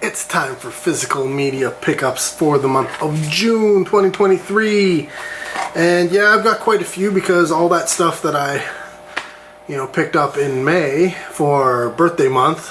It's time for physical media pickups for the month of June 2023. And yeah, I've got quite a few because all that stuff that I, picked up in May for birthday month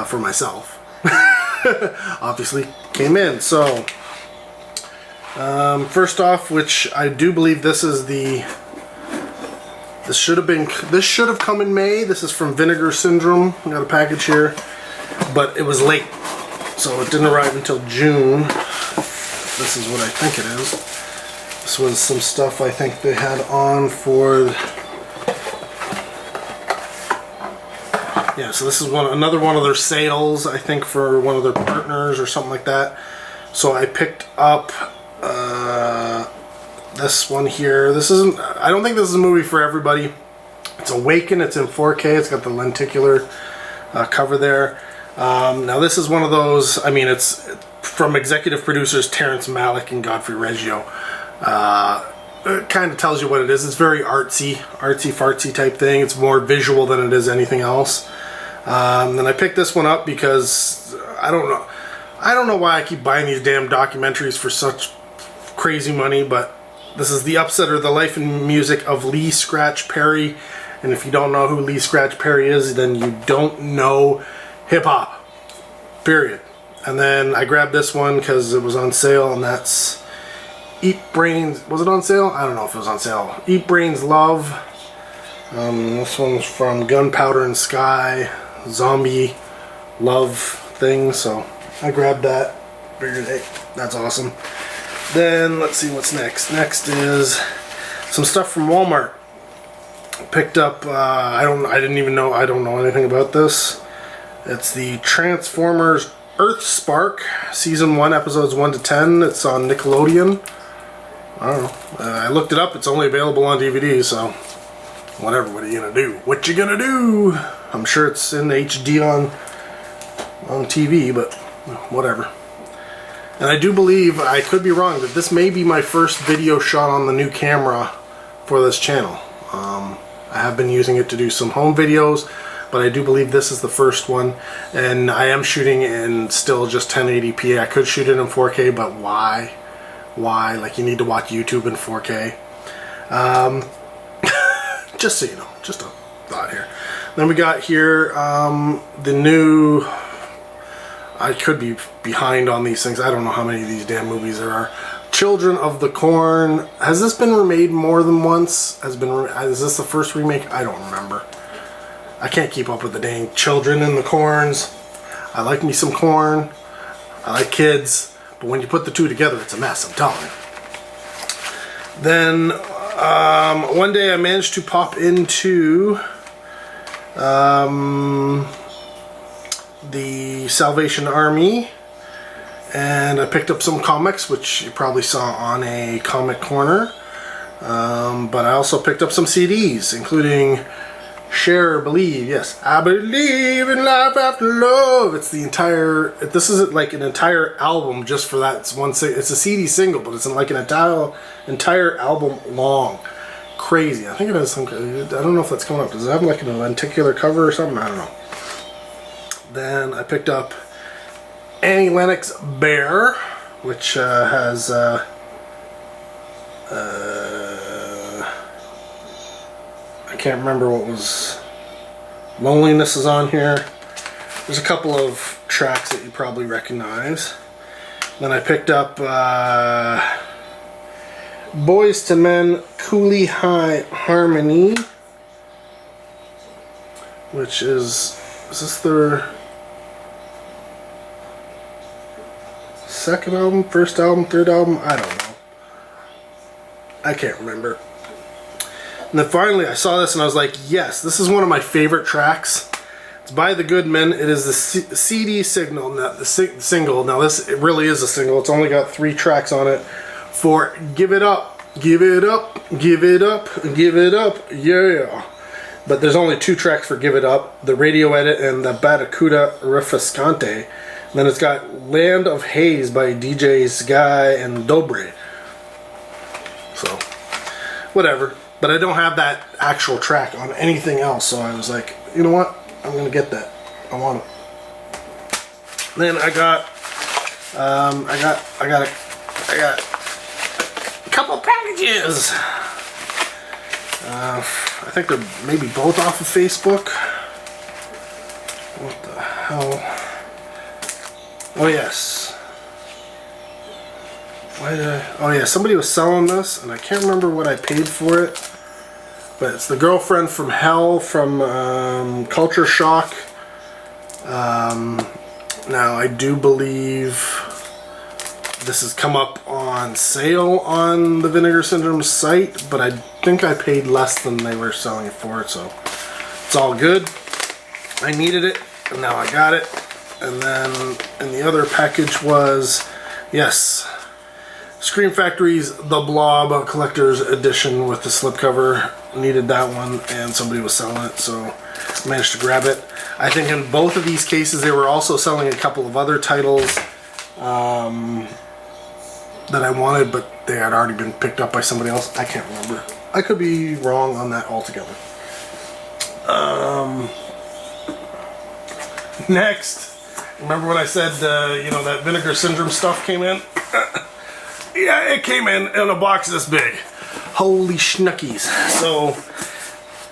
for myself obviously came in. So first off, which I do believe this should have come in May. This is from Vinegar Syndrome. I got a package here, but it was late, so it didn't arrive until June. This is what I think it is. This was some stuff I think they had on for. Yeah, so this is another one of their sales, I think, for one of their partners or something like that. So I picked up this one here. I don't think this is a movie for everybody. It's Awaken. It's in 4K. It's got the lenticular cover there. Now this is one of those. I mean, it's from executive producers Terrence Malick and Godfrey Reggio. It kind of tells you what it is. It's very artsy-fartsy type thing. It's more visual than it is anything else. And I picked this one up because I don't know why I keep buying these damn documentaries for such crazy money, but this is The Upsetter, the life and music of Lee Scratch Perry. And if you don't know who Lee Scratch Perry is, then you don't know hip-hop. Period. And then I grabbed this one because it was on sale, and that's Eat Brains. Was it on sale? I don't know if it was on sale. Eat Brains Love. This one's from Gunpowder and Sky. Zombie love thing. So I grabbed that. Figured, hey, that's awesome. Then let's see what's next. Next is some stuff from Walmart. Picked up. I don't know anything about this. It's the Transformers Earth Spark Season 1, Episodes 1 to 10. It's on Nickelodeon. I don't know. I looked it up. It's only available on DVD, so whatever. What are you gonna do? What you gonna do? I'm sure it's in HD on TV, but whatever. And I do believe, I could be wrong, that this may be my first video shot on the new camera for this channel. I have been using it to do some home videos, but I do believe this is the first one. And I am shooting in still just 1080p. I could shoot it in 4K, but why? Why? Like, you need to watch YouTube in 4K. Just so you know, just a thought here. Then we got here the new. I could be behind on these things. I don't know how many of these damn movies there are. Children of the Corn. Has this been remade more than once? Is this the first remake? I don't remember. I can't keep up with the dang Children in the Corns. I like me some corn. I like kids. But when you put the two together, it's a mess, I'm telling you. Then one day I managed to pop into the Salvation Army, and I picked up some comics, which you probably saw on a comic corner, but I also picked up some CDs, including Share, Believe. Yes, I believe in life after love. It's the entire, this is like an entire album just for that. It's a CD single, but it's like an entire album long. Crazy. I think it has some, I don't know if that's coming up. Does it have like a lenticular cover or something? I don't know. Then I picked up Annie Lennox Bear, which has I can't remember what was. Loneliness is on here. There's a couple of tracks that you probably recognize. Then I picked up Boys to Men Coolie High Harmony, which is this their second album, first album, third album? I don't know. I can't remember. And then finally I saw this and I was like, yes, this is one of my favorite tracks. It's by the Goodmen. It is the CD single. Now this, it really is a single. It's only got 3 tracks on it for Give It Up, Give It Up, Give It Up, Give It Up, yeah. But there's only 2 tracks for Give It Up, the radio edit and the Batacuda Refrescante. And then it's got Land of Haze by DJs Guy and Dobre. So, whatever. But I don't have that actual track on anything else, so I was like, you know what? I'm going to get that. I want it. Then I got a couple packages. I think they're maybe both off of Facebook. What the hell? Oh yes. Why did I? Oh yeah, somebody was selling this, and I can't remember what I paid for it. But it's the Girlfriend from Hell from Culture Shock. Now I do believe this has come up on sale on the Vinegar Syndrome site, but I think I paid less than they were selling it for, so it's all good. I needed it, and now I got it. And then in the other package was, yes, Scream Factory's The Blob Collector's Edition with the slipcover. Needed that one, and somebody was selling it, so I managed to grab it. I think in both of these cases they were also selling a couple of other titles that I wanted, but they had already been picked up by somebody else. I can't remember. I could be wrong on that altogether. Next, remember when I said, you know, that Vinegar Syndrome stuff came in? Yeah, it came in a box this big. Holy schnuckies. So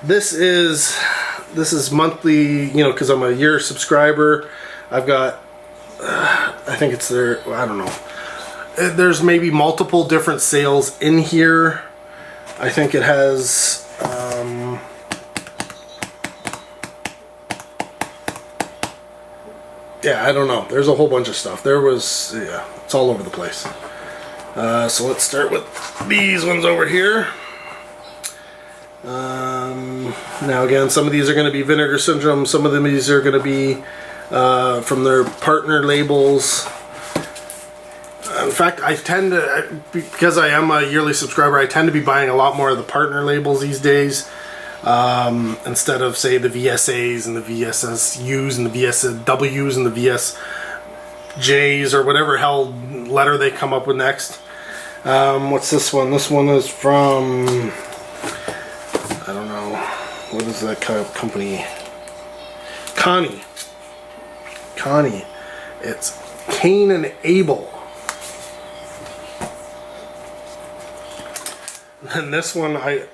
this is monthly, you know, because I'm a year subscriber. I've got, I think it's there, I don't know. There's maybe multiple different sales in here. I think it has, yeah, I don't know. There's a whole bunch of stuff. There was, yeah, it's all over the place. So let's start with these ones over here. Now again, some of these are going to be Vinegar Syndrome. Some of these are going to be from their partner labels. In fact, I tend to, because I am a yearly subscriber, I tend to be buying a lot more of the partner labels these days. Instead of, say, the VSAs and the VSSUs and the VSWs and the VSJs or whatever hell letter they come up with next. What's this one? This one is from, I don't know, what is that kind of company? Connie. It's Cain and Abel. And this one, I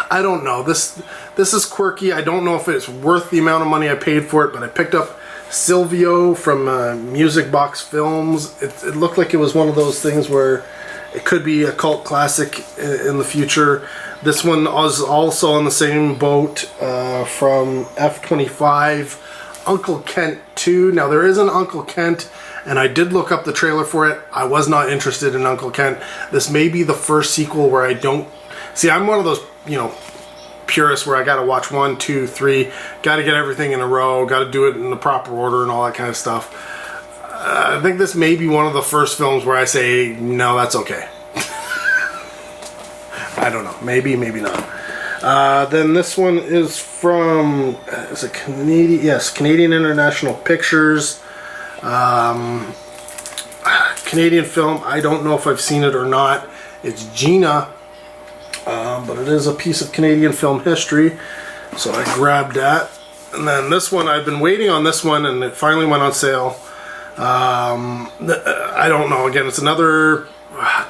don't know. This is quirky. I don't know if it's worth the amount of money I paid for it, but I picked up Silvio from Music Box Films. It looked like it was one of those things where it could be a cult classic in the future. This one was also on the same boat from F25, Uncle Kent 2. Now there is an Uncle Kent, and I did look up the trailer for it. I was not interested in Uncle Kent. This may be the first sequel where I don't... See, I'm one of those, you know, purists where I gotta watch 1, 2, 3, gotta get everything in a row, gotta do it in the proper order and all that kind of stuff. I think this may be one of the first films where I say, no, that's okay. I don't know. Maybe, maybe not. Then this one is from, is it Canadian? Yes, Canadian International Pictures. Canadian film. I don't know if I've seen it or not. It's Gina. But it is a piece of Canadian film history, so I grabbed that. And then this one, I've been waiting on this one, and it finally went on sale. I don't know, again, it's another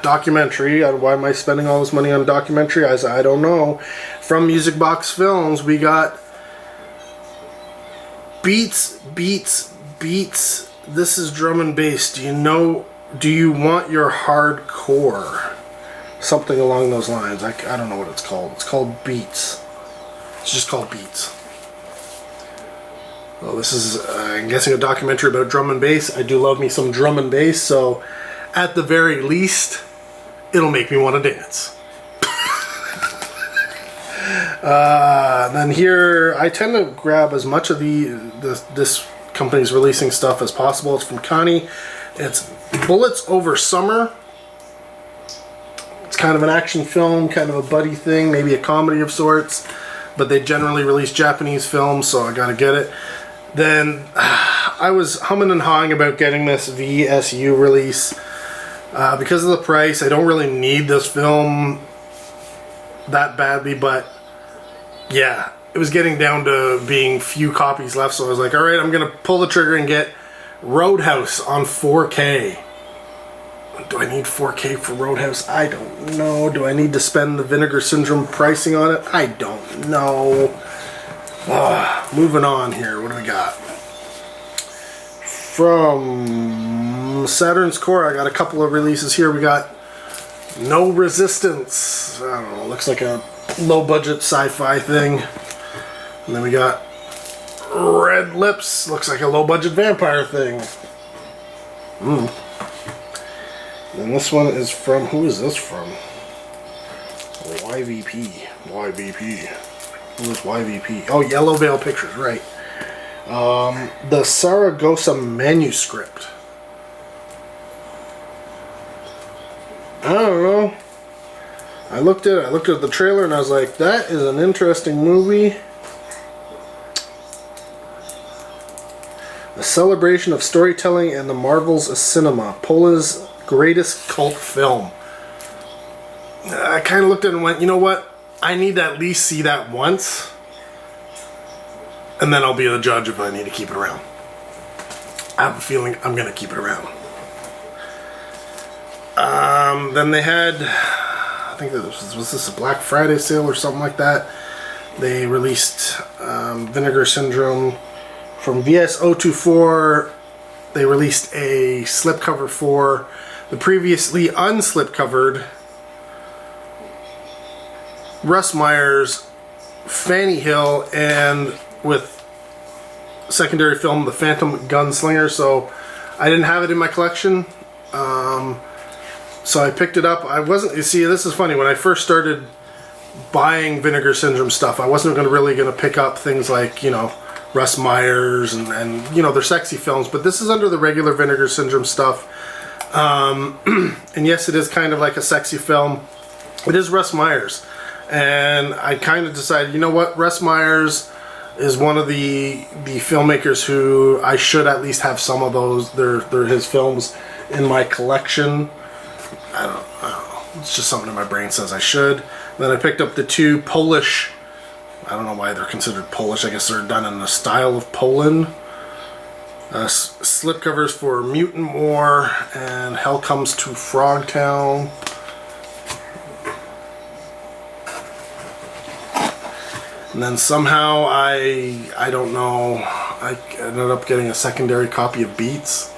documentary. Why am I spending all this money on a documentary? I don't know. From Music Box Films, we got Beats. This is drum and bass. Do you want your hardcore? Something along those lines. I don't know what it's called. It's called Beats. It's just called Beats. Well, this is, I'm guessing, a documentary about drum and bass. I do love me some drum and bass, so at the very least, it'll make me want to dance. Then here, I tend to grab as much of this company's releasing stuff as possible. It's from Connie. It's Bullets Over Summer. It's kind of an action film, kind of a buddy thing, maybe a comedy of sorts, but they generally release Japanese films, so I gotta get it. Then I was humming and hawing about getting this VSU release because of the price. I don't really need this film that badly, but yeah, it was getting down to being few copies left, so I was like, all right, I'm gonna pull the trigger and get Roadhouse on 4K. Do I need 4K for Roadhouse? I don't know. Do I need to spend the Vinegar Syndrome pricing on it? I don't know. Moving on here. What do we got? From Saturn's Core, I got a couple of releases here. We got No Resistance. I don't know. Looks like a low-budget sci-fi thing. And then we got Red Lips. Looks like a low-budget vampire thing. And this one is from, who is this from? YVP. Who is YVP? Oh, Yellow Veil Pictures, right. The Saragossa Manuscript. I don't know. I looked at the trailer and I was like, that is an interesting movie. A celebration of storytelling and the marvels of cinema. Poland's greatest cult film. I kind of looked at it and went, you know what? I need to at least see that once. And then I'll be the judge if I need to keep it around. I have a feeling I'm going to keep it around. Then they had, I think was this a Black Friday sale or something like that? They released Vinegar Syndrome from VS024. They released a slipcover for the previously unslipcovered Russ Meyer's Fanny Hill, and with secondary film The Phantom Gunslinger. So I didn't have it in my collection, so I picked it up. I wasn't, you see, this is funny, when I first started buying Vinegar Syndrome stuff, I wasn't really going to pick up things like, you know, Russ Meyer's and you know, they're sexy films, but this is under the regular Vinegar Syndrome stuff. And yes, it is kind of like a sexy film. It is Russ Meyer's, and I kind of decided, you know what, Russ Meyer's is one of the filmmakers who I should at least have some of those, they're his films in my collection. I don't know, it's just something in my brain says I should. Then I picked up the two Polish, I don't know why they're considered Polish, I guess they're done in the style of Poland. Slipcovers for Mutant War and Hell Comes to Frogtown. And then somehow I don't know, I ended up getting a secondary copy of Beats.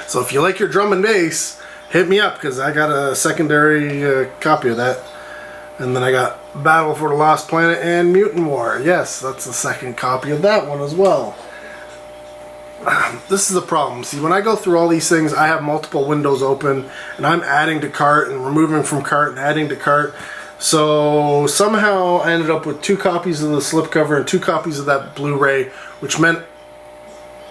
So if you like your drum and bass, hit me up, because I got a secondary copy of that. And then I got Battle for the Lost Planet and Mutant War. Yes, that's the second copy of that one as well. This is the problem. See, when I go through all these things, I have multiple windows open, and I'm adding to cart and removing from cart and adding to cart. So somehow I ended up with 2 copies of the slipcover and 2 copies of that Blu-ray, which meant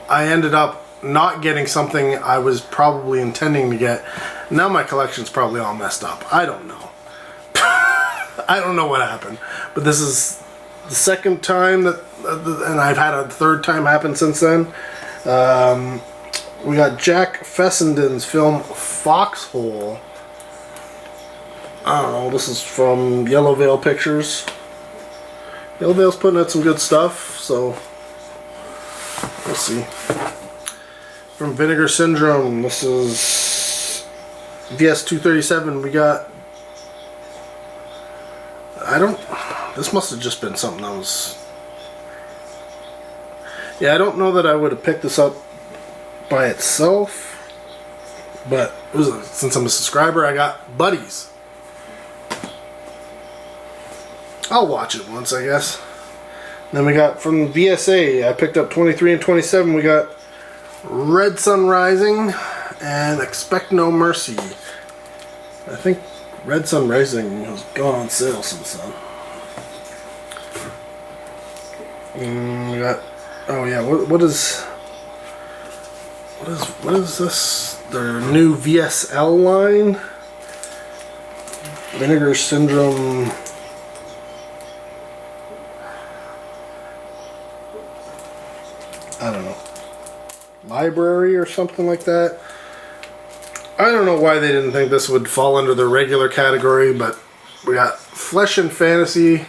I ended up not getting something I was probably intending to get. Now my collection's probably all messed up. I don't know. I don't know what happened, but this is the second time that, and I've had a third time happen since then. We got Jack Fessenden's film Foxhole. I don't know, this is from Yellow Veil Pictures. Yellow Veil's putting out some good stuff, so we'll see. From Vinegar Syndrome, this is VS237. We got, this must have just been something that was, yeah, I don't know that I would have picked this up by itself, but since I'm a subscriber, I got Buddies. I'll watch it once, I guess. Then we got from VSA, I picked up 23 and 27. We got Red Sun Rising and Expect No Mercy. I think Red Sun Rising has gone on sale since then. We got, oh yeah, what is this? Their new VSL line? Vinegar Syndrome. I don't know. Library or something like that. I don't know why they didn't think this would fall under the regular category, but we got Flesh and Fantasy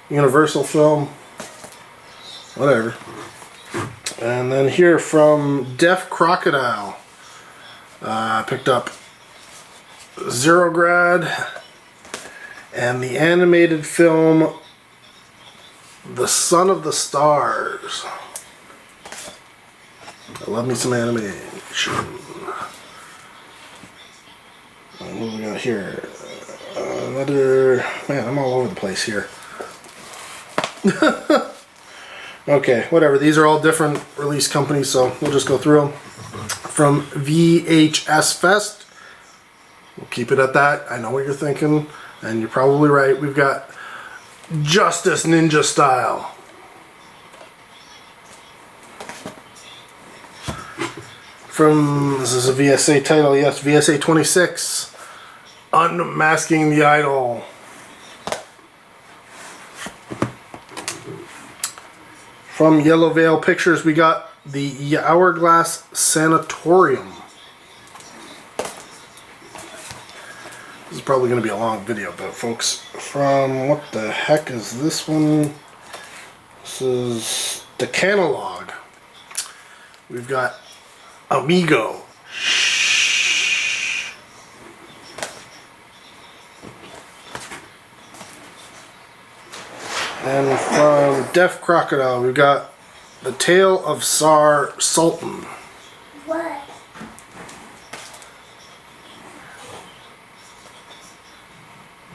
Universal film, whatever. And then here from Deaf Crocodile, I picked up Zero Grad and the animated film The Son of the Stars. I love me some animation. What do we got here? Another... Man, I'm all over the place here. Okay, whatever. These are all different release companies, so we'll just go through them. From VHS Fest. We'll keep it at that. I know what you're thinking, and you're probably right. We've got Justice Ninja Style. This is a VSA title, yes, VSA 26. Unmasking the Idol. From Yellow Veil Pictures, we got the Hourglass Sanatorium. This is probably going to be a long video, but folks, from what the heck is this one? This is the Catalog. We've got Amigo. And from Deaf Crocodile, we've got The Tale of Sar Sultan. What?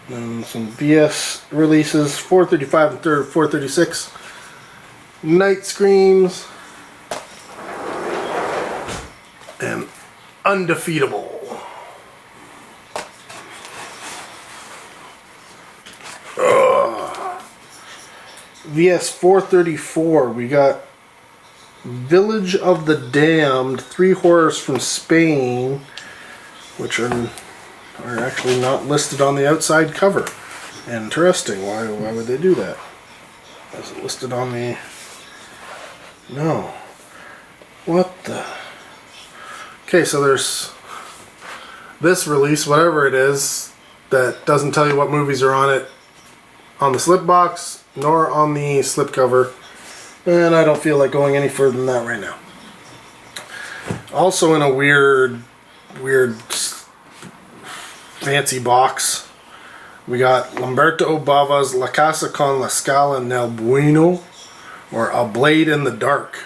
And some BS releases, 435 and 436. Night Screams. And Undefeatable. VS 434, we got Village of the Damned, 3 horrors from Spain, which are actually not listed on the outside cover. Interesting. Why would they do that? Is it listed on the... No. What the... Okay, so there's this release, whatever it is, that doesn't tell you what movies are on it on the slip box, nor on the slipcover, and I don't feel like going any further than that right now. Also in a weird fancy box, we got Lamberto Bava's La Casa con la Scala nel Buono, or A Blade in the Dark.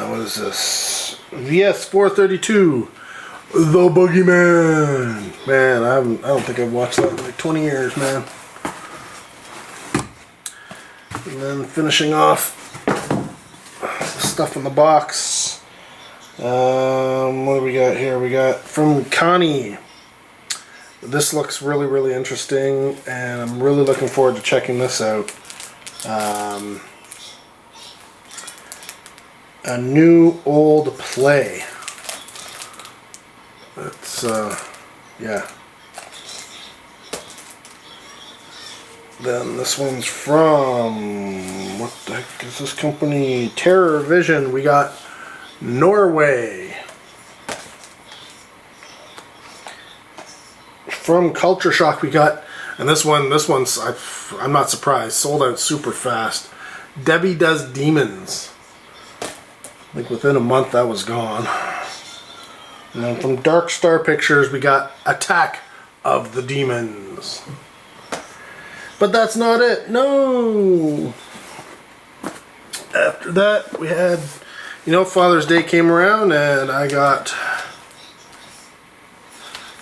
What is this? VS 432, The Boogeyman. Man, I don't think I've watched that in like 20 years, man. And then finishing off stuff in the box. What do we got here? We got from Connie. This looks really interesting, and I'm really looking forward to checking this out. A new old play. It's yeah. Then this one's from, what the heck is this company? Terror Vision. We got Norway. From Culture Shock we got, and this one's I'm not surprised, sold out super fast. Debbie Does Demons. I think within a month that was gone. And then from Dark Star Pictures we got Attack of the Demons. But that's not it. No. After that we had, Father's Day came around and I got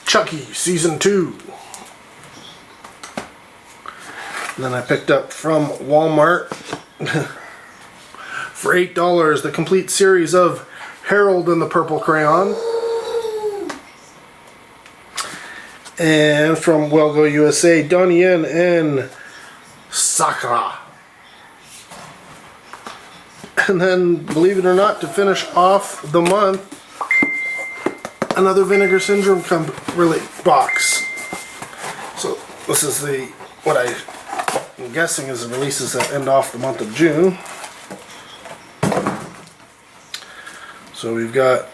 Chucky Season 2. And then I picked up from Walmart for $8 the complete series of Harold and the Purple Crayon. And from Well Go USA, Donnie Yen and Sakura. And then, believe it or not, to finish off the month, another Vinegar Syndrome box. So this is what I'm guessing is the releases that end off the month of June. So we've got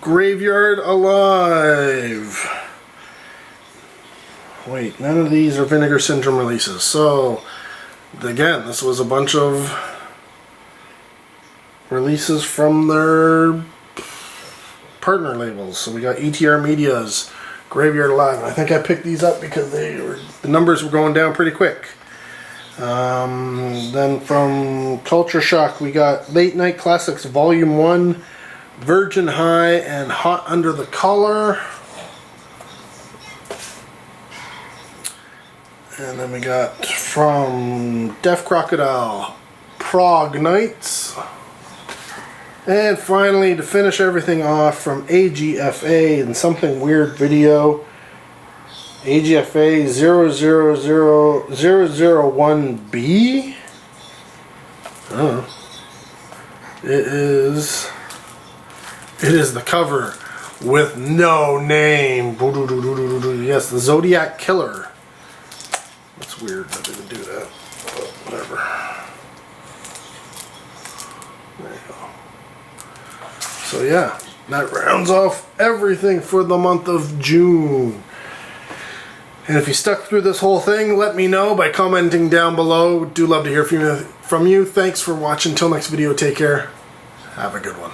Graveyard Alive. Wait, none of these are Vinegar Syndrome releases. So, again, this was a bunch of releases from their partner labels. So we got ETR Media's Graveyard Alive. I think I picked these up because the numbers were going down pretty quick. Then from Culture Shock we got Late Night Classics Volume 1, Virgin High, and Hot Under the Collar. And then we got from Deaf Crocodile, Prague Nights. And finally, to finish everything off, from AGFA and Something Weird Video, AGFA 000001B. It is the cover with no name. Yes, the Zodiac Killer. That's weird that they would do that, but whatever. There you go. So yeah, that rounds off everything for the month of June. And if you stuck through this whole thing, let me know by commenting down below. Do love to hear from you. Thanks for watching. Till next video, take care. Have a good one.